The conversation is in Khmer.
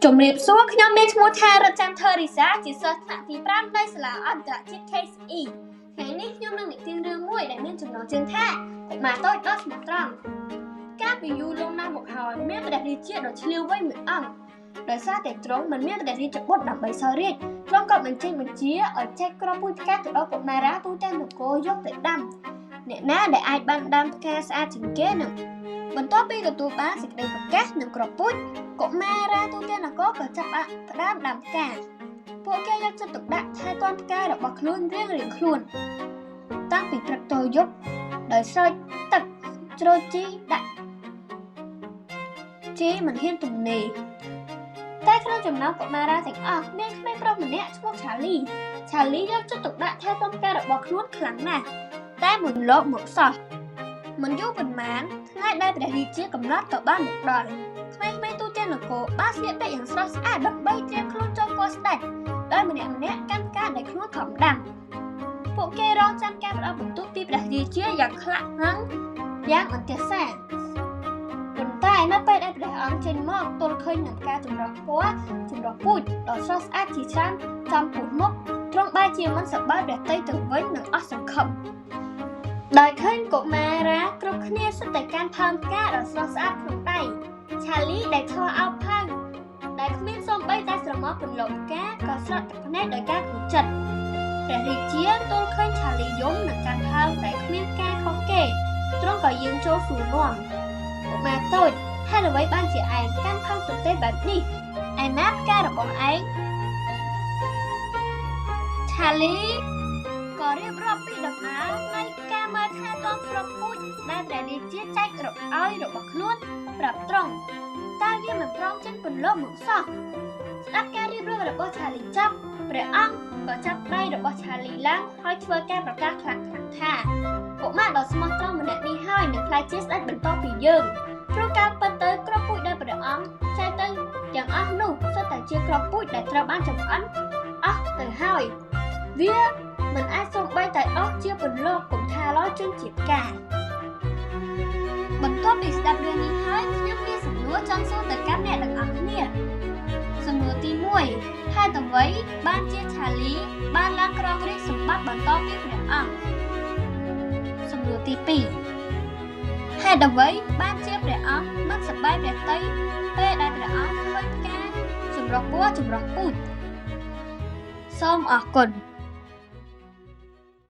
ជំរាបសួរខ្ញុំមានឈ្មោះថារតចាំធរីសាជាសិស្សថ្នាក់ទី5នៅសាលាអន្តរជាតិ KCE ថ្ងៃនេះខ្ញុំនឹងនិទានរឿងមួយដែលមានចំណងជើងថាកុមារតូចដ៏ស្មោះត្រង់កាលពីយូរលង់ណាស់មកហើយមានព្រះរាជាដ៏ឈ្លាសវៃមួយអង្គដោយសារតែទ្រង់មិនមានព្រះរាជបុត្រដើម្បីសោយរាជ្យទ្រង់ក៏បញ្ចេញបញ្ជាឲ្យចែកគ្រាប់ពូជផ្កាទៅដល់កុមារាទូទាំងនគរយកទៅដាំអ្នកណាដែលអាចបានដាំផ្កាស្អាតជាងគេនឹងបន្ទាប់ពីទទួលបានសេចក្តីប្រកាសនិងគ្រាប់ពូជកុមារាទូទាំងនគរក៏ចាប់ផ្ដើមដាំផ្កាពួកគេយកចិត្តទុកដាក់ថែទាំផ្ការបស់ខ្លួនរៀងៗខ្លួនតាំងពីព្រឹកទល់យប់ដោយស្រោចទឹកច្រូចជីដាក់ជីមិនហ៊ានទំនេរតែក្នុងចំណោមកុមារាទាំងអស់មានក្មេងប្រុសម្នាក់ឈ្មោះឆាលីយកចិត្តទុកដាក់ថែទាំផ្ការបស់ខ្លួនខ្លាំងណាស់តែមួយលោកមកសោះមិនយូរប៉ុន្មានថ្ងៃដែលព្រះរាជាកំណត់ក៏បានមកដល់ក្មេងៗទូទាំងនគរបានស្លៀកពាក់យ៉ាងស្រស់ស្អាតដើម្បីត្រៀមខ្លួនចូលគាល់ស្ដេចដោយម្នាក់ៗកាន់ផ្កាដែលខ្លួនខំដាំពួកគេរងចាំការផ្ដល់បន្ទូលពីព្រះរាជាយ៉ាងខ្លាំងយ៉ាងអន្ទះសាប៉ុន្តែនៅពេលដែលព្រះអង្គចេញមកទល់ឃើញនឹងការចម្រុះពណ៌ចម្រុះពូជដ៏ស្រស់ស្អាតជាច្រើនចំពោះមុខទ្រង់បែរជាមិនសប្បាយព្រះតីទៅវិញនិងអស់សង្ឃឹមដោយឃើញកុមារាគ្រប់គ្នាសុទ្ធតែកាន់ផើងផ្កាដ៏ស្រស់ស្អាតក្នុងដៃឆាលីដែលឈរអោបផើងដែលគ្មានសូម្បីតែស្រមោលពន្លកផ្កាក៏ស្រក់ទឹកភ្នែកដោយការគូចិត្តព្រះរាជាទល់ឃើញឆាលីយំនឹងកាន់ផើងតែគ្មានការខុសគេទ្រង់ក៏យាងចូលសួរនាំកុមារតូចហេតុអ្វីបានជាឯងកាន់ផើងទទេបែបនេះឯណាផ្ការបស់ឯងឆាលីក៏រៀបរាប់ពីដំណើរនៃការមើលថែទាំគ្រាប់ពូជដែលព្រះរាជាចែកឲ្យរបស់ខ្លួនប្រាប់ទ្រង់តែវាមិនព្រមចេញពន្លកមកសោះស្ដាប់ការរៀបរាប់របស់ឆាលីចប់ព្រះអង្គក៏ចាប់ដៃរបស់ឆាលីឡើងហើយធ្វើការប្រកាសខ្លាំងៗថាកុមារដ៏ស្មោះត្រង់ម្នាក់នេះហើយនឹងក្លាយជាស្ដេចបន្តពីយើងព្រោះការពិតទៅគ្រាប់ពូជដែលព្រះអង្គចែកទៅទាំងអស់នោះសុទ្ធតែជាគ្រាប់ពូជដែលត្រូវបានចម្អិនអស់ទៅហើយវាមិនអាចសូម្បីតែអស់ជាពន្លកកុំថាឡើយជន់ជាផ្កាបន្ទាប់ពីស្ដាប់រឿងនេះហើយខ្ញុំមានសំណួរចង់សួរទៅកាន់អ្នកទាំងអស់គ្នាសំណួរទី1ហេតុអ្វីបានជាឆាលីបានឡើងគ្រងរាជ្យសម្បត្តិបន្តពីព្រះអង្គសំណួរទី2ហេតុអ្វីបានជាព្រះអង្គមិនសប្បាយព្រះតីពេលដែលព្រះអង្គឃើញផ្កាចម្រុះពណ៌ចម្រុះពូជសូមអរគុណ